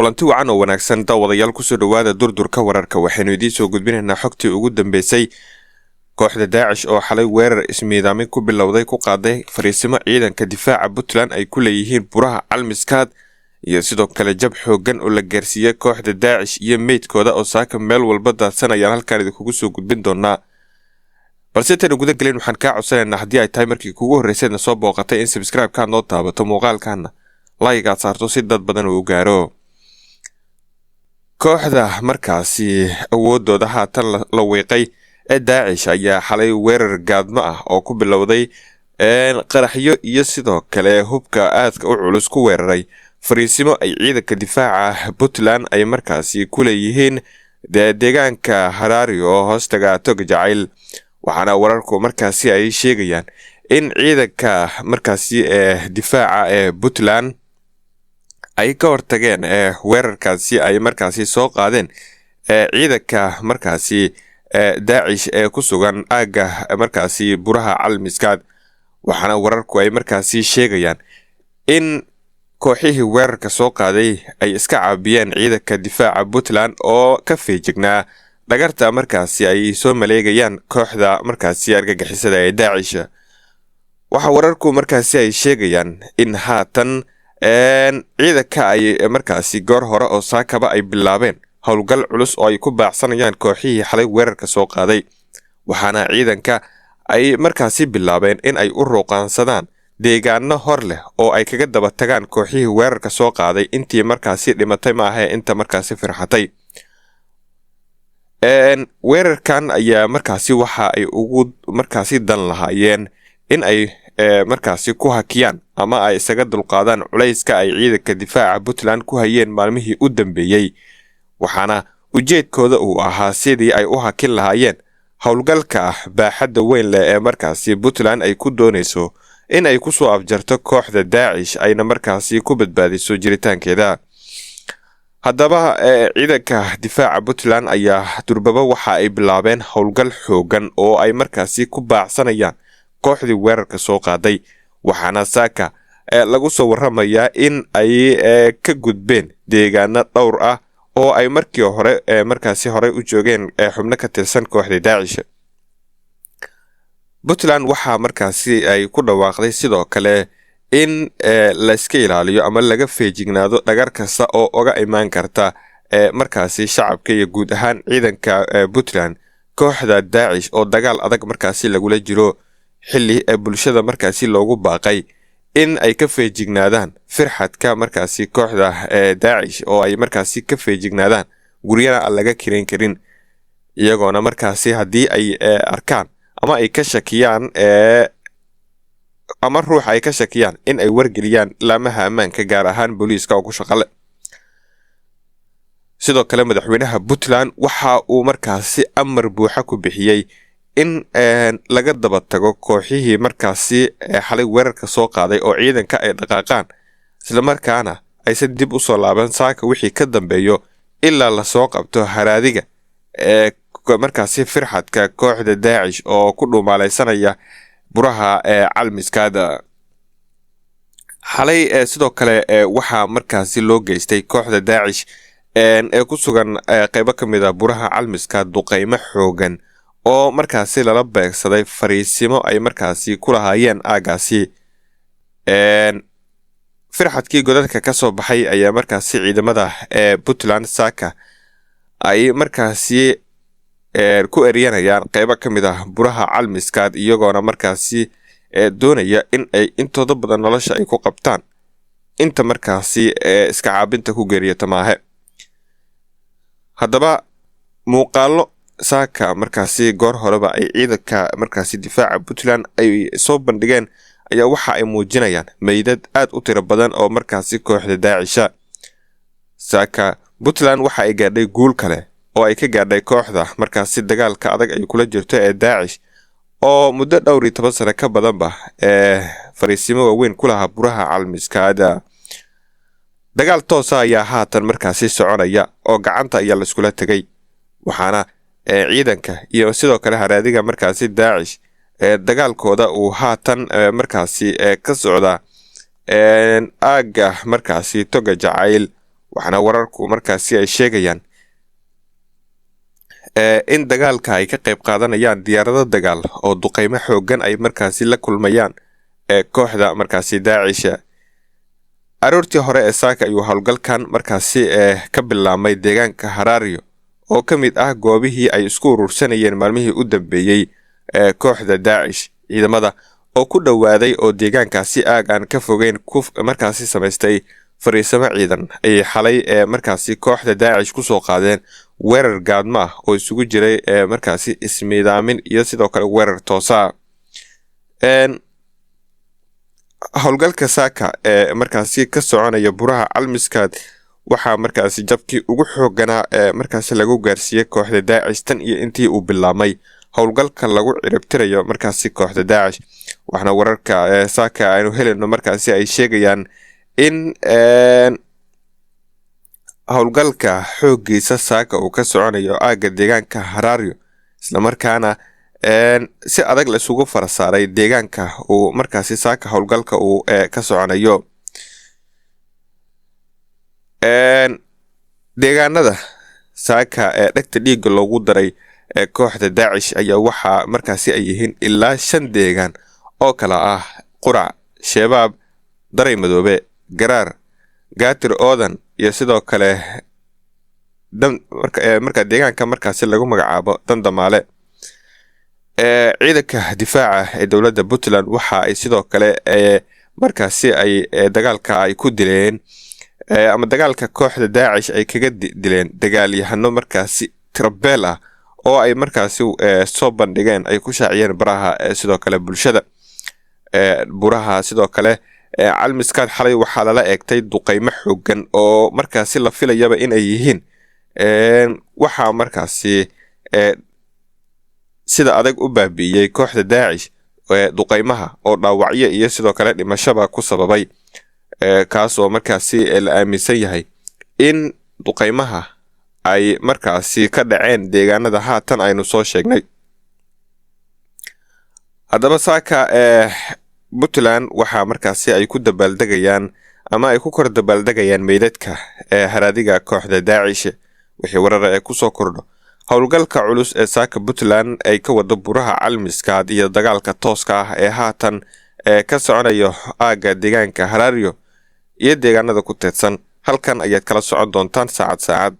kulanti wacan oo wanaagsan daawadayaal ku soo dhawaada durdurka wararka waxaynu idiin soo gudbinaynaa xogtii ugu dambeysay kooxda Daesh oo xalay weerar ismiidaamin ku bilowday ku qaaday fariisimo ciidanka difaaca Puntland ay ku leeyihiin buraha Almiskaad iyo sidoo kale jab xoogan oo la gaarsiiyay kooxda Daesh iyo meydkooda oo saaka meel walba daadsanayaan halkaan idinku soo gudbin doonaa balse tan guda galeen waxaan ka codsanaynaa haddii ay tahay markii kugu horeysayna soo booqatay in subscribe-ka noo taabato muuqaalkaana like aad saarto si dad badan uu gaaro kooxda markaasi awoodooda haatan la weeqay ee Daesh ayaa xalay weerar gaadmo ah oo ku bilowday qaraxyo iyo sidoo kale hubka aadka u culus ku weeraray fariisimo ay ciidanka difaaca Puntland ay markaasi ku leeyihiin deegaanka Harari oo hoostaga Tog Jacayl waxaana wararku markaasi ay sheegayaan in ciidanka markaasi difaaca Puntland ay ka hortageen weerarkaasi ay markaasi soo qaadeen ciidanka markaasi Daesh ku sugan aaga markaasi buraha Almiskaad waxaana wararku ay markaasi sheegayaan in kooxihii weerarka soo qaaday ay iska caabiyeen ciidanka difaaca Puntland oo ka feejignaa dhagarta markaasi ay soo maleegayaan kooxda markaasi argagixisada ee Daesh waxa wararku markaasi ay sheegayaan in haatan ciidanka ay markaasi goor hore oo saakaba ay bilaabeen howlgal culus oo ay ku baacsanayaan kooxihii xalay weerarka soo qaaday waxaana ciidanka ay markaasi bilaabeen in ay u ruuqaansadaan deegaano hor leh oo ay kaga daba tagaan kooxihii weerarka soo qaaday intii markaasi dhimatay maaha inta markaasi firxatay weerarkan ayaa markaasi waxa ay ugu markaasi dan lahaayeen in ay markaasi ku hakiyaan ama ay isaga dulqaadaan culayska ay ciidanka difaaca Puntland ku hayeen maalmihii u dambeeyay waxaana ujeedkooda uu ahaa sidii ay u hakin lahaayeen howlgalka baaxadda weyn leh ee markaasi Puntland ay ku doonayso in ay ku soo afjarto kooxda Daesh ayna markaasi ku badbaadiso jiritaankeeda haddaba ciidanka difaaca Puntland ayaa durbaba waxa ay bilaabeen howlgal xoogan oo ay markaasi ku baacsanayaan kooxdii weerarka soo qaaday waxaana saaka lagu soo waramayaa in ay ka gudbeen deegaano dhowr ah oo ay markii hore markaasi hore u joogeen xubno ka tirsan kooxda Daesh Puntland waxa markaasi ay ku dhawaaqday sidoo kale in la iska ilaaliyo ama laga feejignaado dhagar kasta oo uga imaan karta markaasi shacabka iyo guud ahaan ciidanka Puntland kooxda Daesh oo dagaal adag markaasi lagula jiro xilli bulshada markaasi loogu baaqay in ay ka feejignaadaan firxadka markaasi kooxda Daesh oo ay markaasi ka feejignaadaan guriyana aan laga kireyn karin iyagoona markaasi haddii ay arkaan ama ay ka shakiyaan ama ruux ay ka shakiyaan in ay wargeliyaan laamaha ammaanka gaar ahaan booliiska oo ku shaqale sidoo kale madaxweynaha Puntland waxa uu markaasi amar buuxa ku bixiyay in laga daba tago kooxihii markaasi xalay weerarka soo qaaday oo ciidanka ay dhaqaaqaan isla markaana aysan dib u soo laaban saaka wixii ka dambeeyo ilaa la soo qabto haraadiga markaasi firxadka kooxda Daesh oo ku dhumaalaysanaya buraha Almiskaad xalay sidoo kale waxa markaasi loo geystay kooxda Daesh ku sugan qaybo kamid ah buraha Almiskaad duqeymo xoogan oo markaasi lala beegsaday fariisimo ay markaasi ku lahaayeen aagaasi firxadkii godadka ka soo baxay ayaa markaasi ciidamada Puntland saaka ay markaasi ku eriyanayaan qaybo kamid ah buraha Almiskaad iyagoona markaasi doonaya in ay intooda badan nolosha ay ku qabtaan inta markaasi iska caabinta ku geeriyata maahe haddaba muuqaalo saaka markaasi goor horeba ay ciidanka markaasi difaaca Puntland ay soo bandhigeen ayaa waxa ay muujinayaan meydad aad u tiro badan oo markaasi kooxda Daesh saaka Puntland waxa ay gaadhay guul kale oo ay ka gaadhay kooxda markaasi dagaalka adag ay kula jirto ee Daesh oo muddo dhowr iyo 10 sano ka badanba fariisimo waaweyn ku lahaa buraha Almiskaad dagaal toos ah ayaa haatan markaasi soconaya oo gacanta ayaa la iskula tagay waxaana ciidanka iyo sidoo kale haraadiga markaasi Daesh dagaalkooda uu haatan markaasi ka socda aaga markaasi Tog Jacayl waxaana wararku markaasi ay sheegayaan in dagaalka ay ka qayb qaadanayaan diyaarado dagaal oo duqeymo xoogan ay markaasi la kulmayaan kooxda markaasi Daacish. aroortii hore ee saaka ayuu howlgalkan markaasi ka bilaabmay deegaanka Harario oo ka mid ah goobihii ay isku urursanayeen maalmihii u dambeeyay kooxda Daacish. ciidamada oo ku dhawaaday oo deegaankaasi aag aan ka fogeyn markaasi samaystay fariisamo ciidan ay xalay markaasi kooxda Daacish ku soo qaadeen weerar gaadmo ah oo isugu jiray markaasi ismiidaamin iyo sidoo kale weerar toosa. howlgalka saaka markaasi ka soconaya buraha Calmiskaad waxaa markaasi jabkii ugu xooganaa markaasi lagu gaarsiiyay kooxda Daacish tan iyo intii uu bilaabmay howlgalka lagu ciribtirayo markaasi kooxda Daacish. waxaana wararka saaka aynu helino markaasi ay sheegayaan in howlgalka xoogiisa saaka uu ka soconayo aaga deegaanka Harario isla markaana si adag la isugu farasaaray deegaanka uu markaasi saaka howlgalka uu ka soconayo. deegaanada saaka dhagta dhiigga loogu daray kooxda Daacish ayaa waxa markaasi ay yihiin ilaa 5 deegaan oo kala ah Qurac, Shabaab, Daray Madoobe, Garaar, Gaatir Oodan iyo sidoo kale marka deegaanka markaasi lagu magacaabo Dandamaale. ciidanka difaaca ee dawladda Puntland waxa ay sidoo kale markaasi ay dagaalka ay ku dileen ama dagaalka kooxda Daacish ay kaga dileen dagaalyahano markaasi tirabeel ah oo ay markaasi soo bandhigeen ay ku shaaciyeen baraha sidoo kale bulshada. buraha sidoo kale Calmiskaad xalay waxaa lala eegtay duqeymo xoogan oo markaasi la filayaba in ay yihiin waxa markaasi sida adag u baabi'iyay kooxda Daacish duqeymaha oo dhaawacyo iyo sidoo kale dhimashaba ku sababay kaas oo markaasi la aaminsan yahay in duqeymaha ay markaasi ka dhaceen deegaanada haatan aynu soo sheegnay. haddaba saaka Puntland waxa markaasi ay ku dabaaldegayaan ama ay ku kor dabaaldegayaan meydadka haraadiga kooxda Daacish. wixii warar ku soo kordho howlgalka culus ee saaka Puntland ay ka wado buraha Calmiskaad iyo dagaalka tooska ah ee haatan ka soconayo aaga deegaanka Harario iyo deegaanada ku teedsan halkan ayaad kala socon doontaan saacad